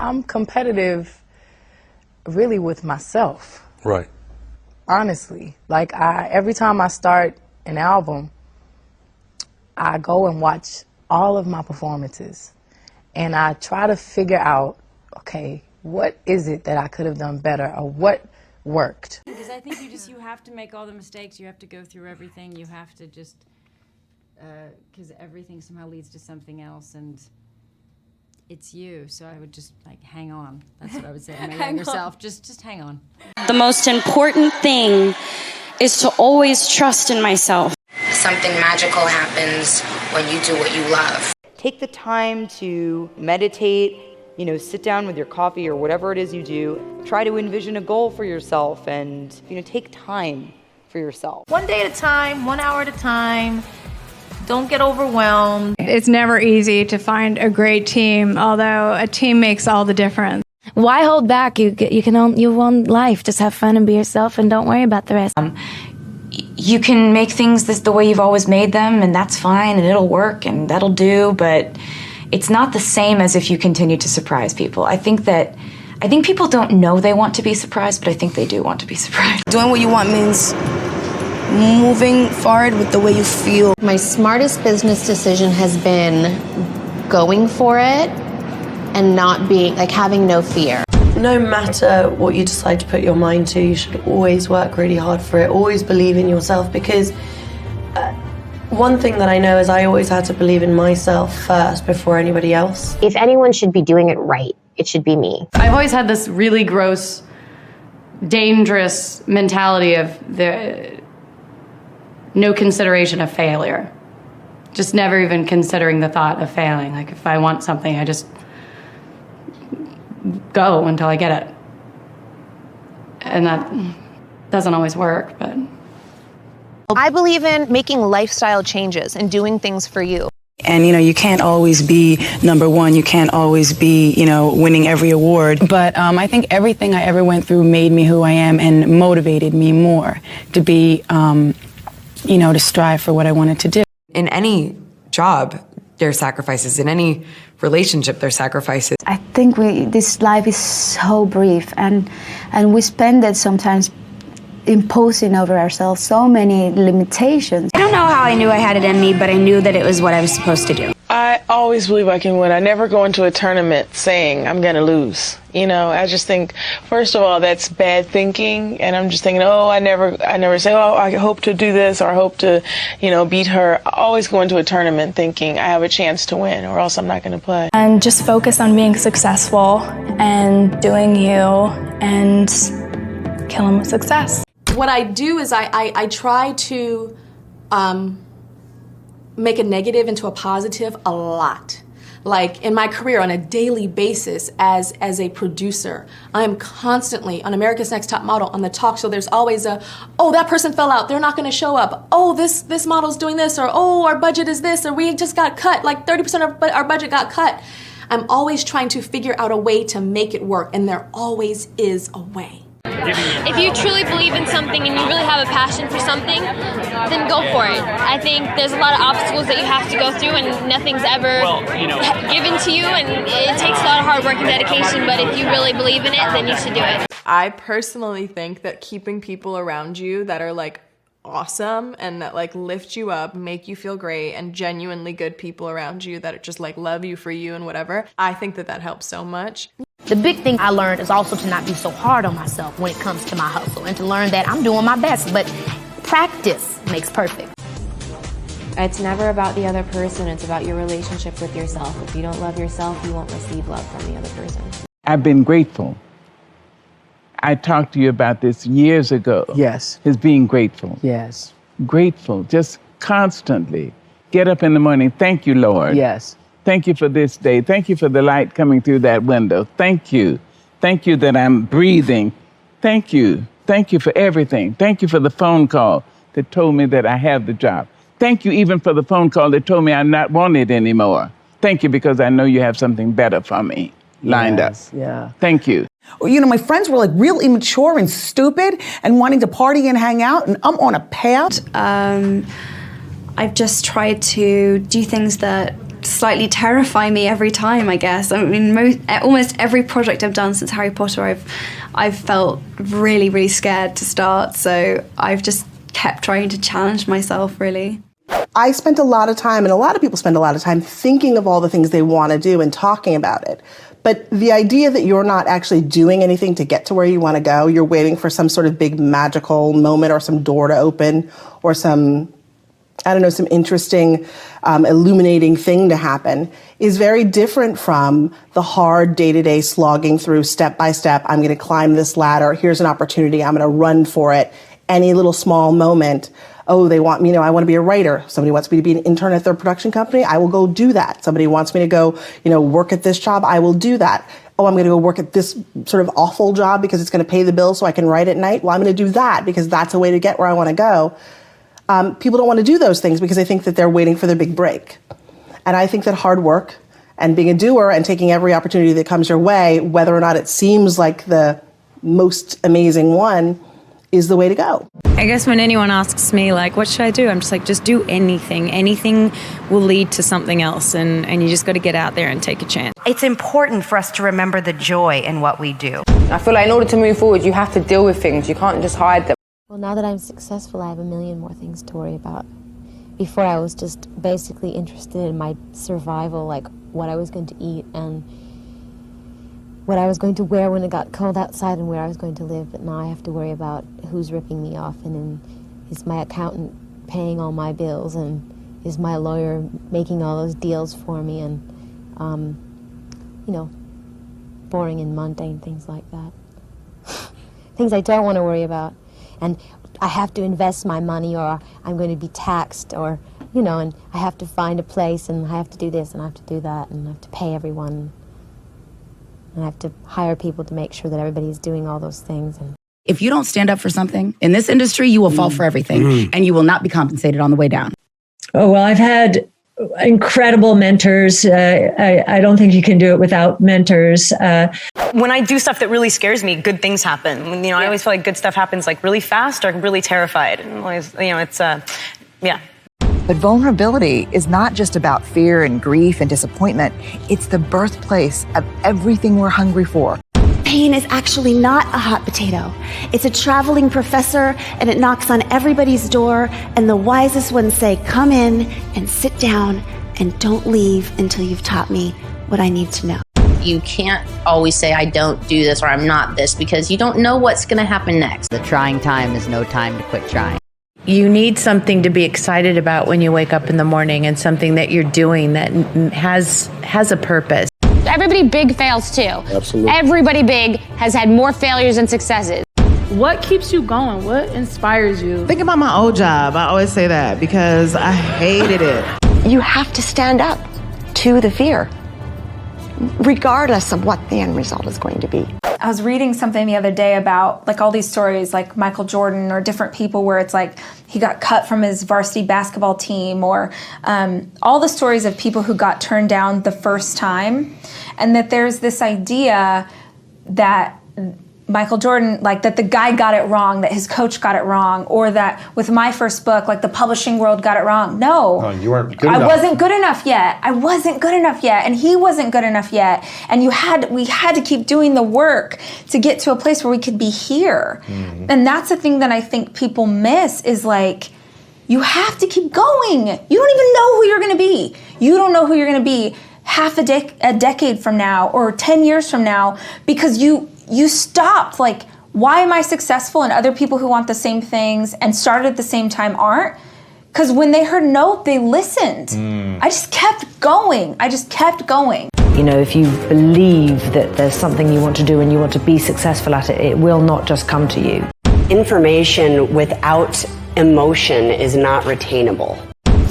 I'm competitive really with myself. Right. Honestly. Like, every time I start an album, I go and watch all of my performances. And I try to figure out, okay, what is it that I could have done better, or what worked? Because I think you have to make all the mistakes, you have to go through everything, you have to just, because everything somehow leads to something else, and it's you. So I would just, like, hang on. That's what I would say to my younger self. Just hang on. The most important thing is to always trust in myself. Something magical happens when you do what you love. Take the time to meditate, sit down with your coffee or whatever it is you do. Try to envision a goal for yourself and, take time for yourself. One day at a time, 1 hour at a time. Don't get overwhelmed. It's never easy to find a great team, although a team makes all the difference. Why hold back? You want life. Just have fun and be yourself, and don't worry about the rest. You can make things the way you've always made them, and that's fine, and it'll work, and that'll do, but it's not the same as if you continue to surprise people. I think people don't know they want to be surprised, but I think they do want to be surprised. Doing what you want means moving forward with the way you feel. My smartest business decision has been going for it and not being, having no fear. No matter what you decide to put your mind to, you should always work really hard for it. Always believe in yourself, because one thing that I know is I always had to believe in myself first before anybody else. If anyone should be doing it right, it should be me. I've always had this really gross, dangerous mentality of no consideration of failure. Just never even considering the thought of failing. Like, if I want something, I just go until I get it. And that doesn't always work, but... I believe in making lifestyle changes and doing things for you. And, you can't always be number one. You can't always be, winning every award. But I think everything I ever went through made me who I am and motivated me more to be, to strive for what I wanted to do. In any job, there are sacrifices. In any relationship, there are sacrifices. I think this life is so brief, and we spend it sometimes imposing over ourselves so many limitations. I don't know how I knew I had it in me, but I knew that it was what I was supposed to do. I always believe I can win. I never go into a tournament saying I'm going to lose. I just think, first of all, that's bad thinking. And I'm just thinking, I never say, I hope to do this, or I hope to, beat her. I always go into a tournament thinking I have a chance to win, or else I'm not going to play. And just focus on being successful and doing you and kill them with success. What I do is I try to make a negative into a positive a lot. Like, in my career, on a daily basis as a producer, I am constantly on America's Next Top Model, on the talk show. There's always that person fell out, they're not going to show up. This model's doing this, or our budget is this, or we just got cut, like 30% of our budget got cut. I'm always trying to figure out a way to make it work, and there always is a way. If you truly believe in something and you really have a passion for something, then go for it. I think there's a lot of obstacles that you have to go through, and nothing's ever given to you, and it takes a lot of hard work and dedication, but if you really believe in it, then you should do it. I personally think that keeping people around you that are awesome and that lift you up, make you feel great, and genuinely good people around you that just love you for you and whatever, I think that helps so much. The big thing I learned is also to not be so hard on myself when it comes to my hustle, and to learn that I'm doing my best, but practice makes perfect. It's never about the other person, it's about your relationship with yourself. If you don't love yourself, you won't receive love from the other person. I've been grateful. I talked to you about this years ago. Yes. Is being grateful. Yes. Grateful, just constantly. Get up in the morning, thank you, Lord. Yes. Thank you for this day. Thank you for the light coming through that window. Thank you. Thank you that I'm breathing. Thank you. Thank you for everything. Thank you for the phone call that told me that I have the job. Thank you even for the phone call that told me I'm not wanted anymore. Thank you, because I know you have something better for me lined up. Yeah. Thank you. My friends were real immature and stupid and wanting to party and hang out, and I'm on a path. I've just tried to do things that slightly terrify me every time, I guess. I mean, almost every project I've done since Harry Potter, I've felt really, really scared to start. So I've just kept trying to challenge myself, really. I spent a lot of time, and a lot of people spend a lot of time, thinking of all the things they want to do and talking about it. But the idea that you're not actually doing anything to get to where you want to go, you're waiting for some sort of big magical moment or some door to open or some interesting, illuminating thing to happen, is very different from the hard day-to-day slogging through step by step. I'm going to climb this ladder. Here's an opportunity. I'm going to run for it. Any little small moment. Oh, they want me, I want to be a writer. Somebody wants me to be an intern at their production company. I will go do that. Somebody wants me to go, work at this job. I will do that. Oh, I'm going to go work at this sort of awful job because it's going to pay the bills so I can write at night. Well, I'm going to do that because that's a way to get where I want to go. People don't want to do those things because they think that they're waiting for their big break. And I think that hard work and being a doer and taking every opportunity that comes your way, whether or not it seems like the most amazing one, is the way to go. I guess when anyone asks me, like, what should I do? I'm just like, just do anything. Anything will lead to something else, and you just got to get out there and take a chance. It's important for us to remember the joy in what we do. I feel like in order to move forward, you have to deal with things. You can't just hide them. Well, now that I'm successful, I have a million more things to worry about. Before, I was just basically interested in my survival, like what I was going to eat and what I was going to wear when it got cold outside and where I was going to live. But now I have to worry about who's ripping me off, and then is my accountant paying all my bills, and is my lawyer making all those deals for me, and boring and mundane things like that. Things I don't want to worry about. And I have to invest my money, or I'm going to be taxed, or and I have to find a place, and I have to do this and I have to do that, and I have to pay everyone. And I have to hire people to make sure that everybody's doing all those things. And if you don't stand up for something in this industry, you will fall for everything, and you will not be compensated on the way down. Oh, well, I've had incredible mentors. I don't think you can do it without mentors. When I do stuff that really scares me, good things happen. I always feel like good stuff happens like really fast or really terrified. And always, it's yeah. But vulnerability is not just about fear and grief and disappointment. It's the birthplace of everything we're hungry for. Pain is actually not a hot potato. It's a traveling professor, and it knocks on everybody's door, and the wisest ones say, come in and sit down and don't leave until you've taught me what I need to know. You can't always say, I don't do this or I'm not this, because you don't know what's going to happen next. The trying time is no time to quit trying. You need something to be excited about when you wake up in the morning, and something that you're doing that has a purpose. Everybody big fails too. Absolutely. Everybody big has had more failures than successes. What keeps you going? What inspires you? Think about my old job. I always say that because I hated it. You have to stand up to the fear, regardless of what the end result is going to be. I was reading something the other day about like all these stories like Michael Jordan or different people where it's like he got cut from his varsity basketball team, or all the stories of people who got turned down the first time, and that there's this idea that Michael Jordan, like that the guy got it wrong, that his coach got it wrong, or that with my first book, like the publishing world got it wrong. No, you weren't good enough. I wasn't good enough yet. I wasn't good enough yet, and he wasn't good enough yet. And we had to keep doing the work to get to a place where we could be here. Mm-hmm. And that's the thing that I think people miss is like, you have to keep going. You don't even know who you're going to be. You don't know who you're going to be half a decade from now or 10 years from now because you stopped. Like, why am I successful and other people who want the same things and started at the same time aren't? Because when they heard no, they listened. I just kept going. If you believe that there's something you want to do and you want to be successful at it, it will not just come to you. Information without emotion is not retainable.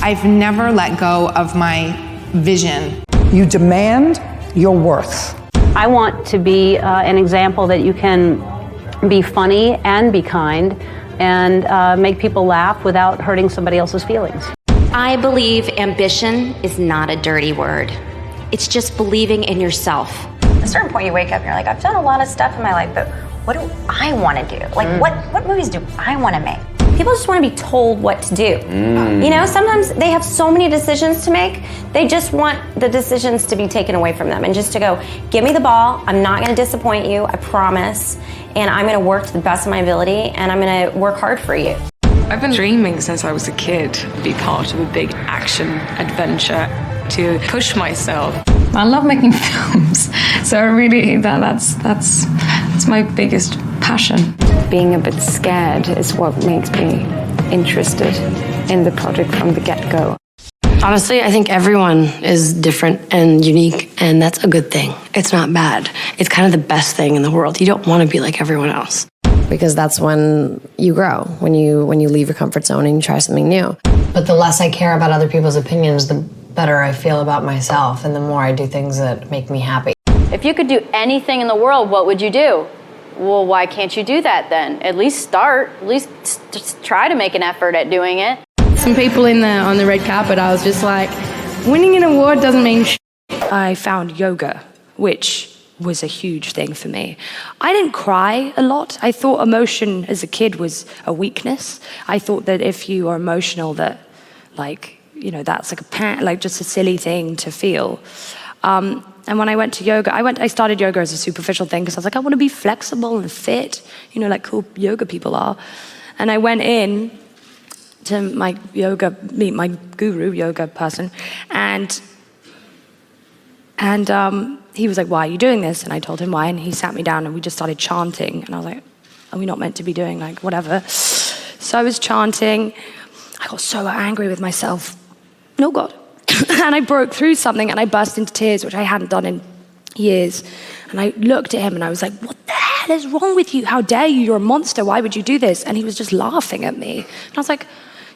I've never let go of my vision. You demand your worth. I want to be an example that you can be funny and be kind and make people laugh without hurting somebody else's feelings. I believe ambition is not a dirty word. It's just believing in yourself. At a certain point you wake up and you're like, I've done a lot of stuff in my life, but what do I want to do? Like, what movies do I want to make? People just want to be told what to do. You know, sometimes they have so many decisions to make, they just want the decisions to be taken away from them and just to go, give me the ball, I'm not going to disappoint you, I promise, and I'm going to work to the best of my ability, and I'm going to work hard for you. I've been dreaming since I was a kid to be part of a big action adventure, to push myself. I love making films, so really that's my biggest passion. Being a bit scared is what makes me interested in the project from the get-go. Honestly, I think everyone is different and unique, and that's a good thing. It's not bad. It's kind of the best thing in the world. You don't want to be like everyone else. Because that's when you grow, when you leave your comfort zone and you try something new. But the less I care about other people's opinions, the better I feel about myself, and the more I do things that make me happy. If you could do anything in the world, what would you do? Well, why can't you do that then? At least start. At least just try to make an effort at doing it. Some people on the red carpet, I was just like, winning an award doesn't mean shit. I found yoga, which was a huge thing for me. I didn't cry a lot. I thought emotion as a kid was a weakness. I thought that if you are emotional, that that's like just a silly thing to feel. And when I went to yoga, I started yoga as a superficial thing because I was like, I want to be flexible and fit, like cool yoga people are. And I went in to meet my guru yoga person, and he was like, why are you doing this? And I told him why, and he sat me down and we just started chanting. And I was like, are we not meant to be doing whatever? So I was chanting. I got so angry with myself. No, God. And I broke through something and I burst into tears, which I hadn't done in years. And I looked at him and I was like, what the hell is wrong with you? How dare you? You're a monster. Why would you do this? And he was just laughing at me. And I was like,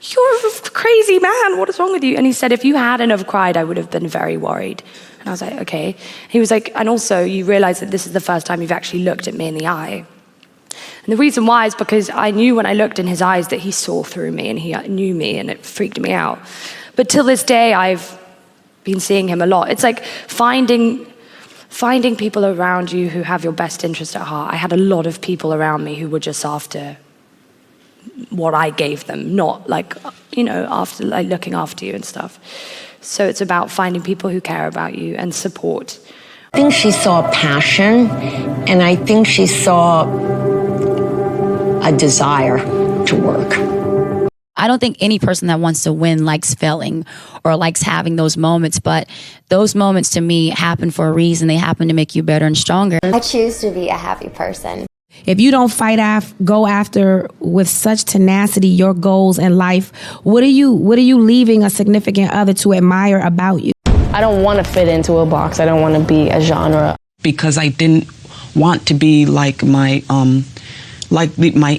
you're a crazy man. What is wrong with you? And he said, if you hadn't have cried, I would have been very worried. And I was like, okay. He was like, and also you realize that this is the first time you've actually looked at me in the eye. And the reason why is because I knew when I looked in his eyes that he saw through me and he knew me, and it freaked me out. But till this day, I've been seeing him a lot. It's like finding people around you who have your best interest at heart. I had a lot of people around me who were just after what I gave them, not after looking after you and stuff. So it's about finding people who care about you and support. I think she saw passion, and I think she saw a desire to work. I don't think any person that wants to win likes failing or likes having those moments, but those moments to me happen for a reason. They happen to make you better and stronger. I choose to be a happy person. If you don't go after with such tenacity your goals in life, what are you leaving a significant other to admire about you? I don't want to fit into a box. I don't want to be a genre. Because I didn't want to be like my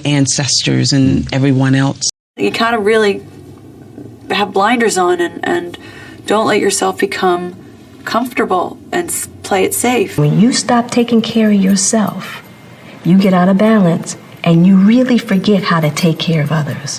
ancestors and everyone else. You kind of really have blinders on and don't let yourself become comfortable and play it safe. When you stop taking care of yourself, you get out of balance and you really forget how to take care of others.